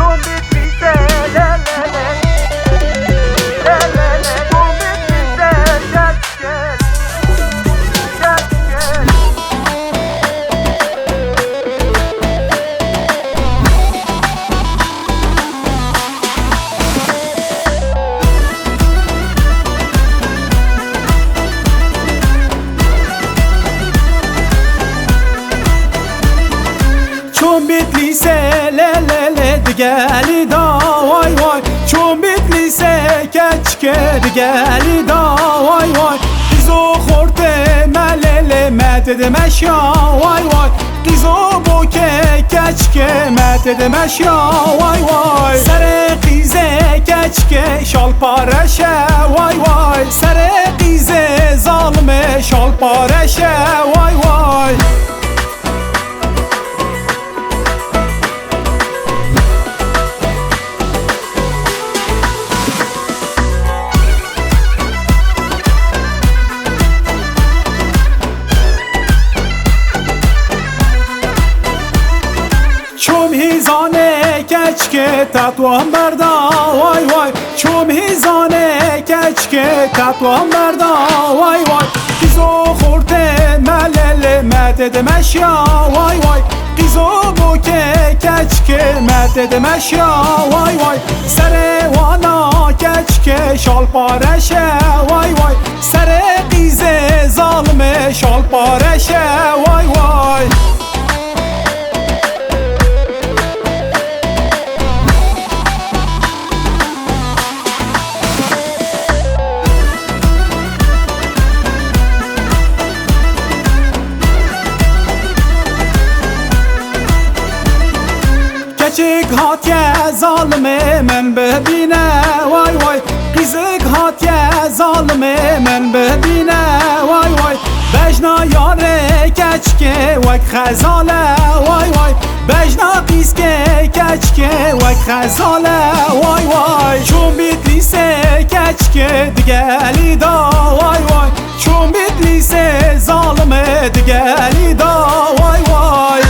چون بیتیزه للله للله چون بیتیزه گل گل چون بیتلیسه للله دگلی دا وای وای چون بیتلیسه کچکه دگلی دا وای وای قیزو خورده ملله مدد مشیا وای وای قیزو بوکه کچکه مدد مشیا وای وای سر قیزه کچکه شال پارشه وای وای سر قیزه ظالمه شال پارشه وای وای چوم هیزانه کچکه تطوام بردا وای وای چوم هیزانه کچکه تطوام بردا وای وای قیزو خورده ملل مدد مشیا وای وای قیزو بوکه کچکه مدد مشیا وای وای سر وانا کچکه شال پارشه وای وای سر قیزه ظالمه شال پارشه وای وای کچک هاتیه ظالمه من ببینه وای وای قیزک هاتیه ظالمه من ببینه وای وای بجنا یاره کچکه وک خزاله وای وای بجنا قیزکه کچکه وک خزاله وای وای چون بیتلیسه کچکه دگلی دا وای وای چون بیتلیسه ظالمه دگلی دا وای وای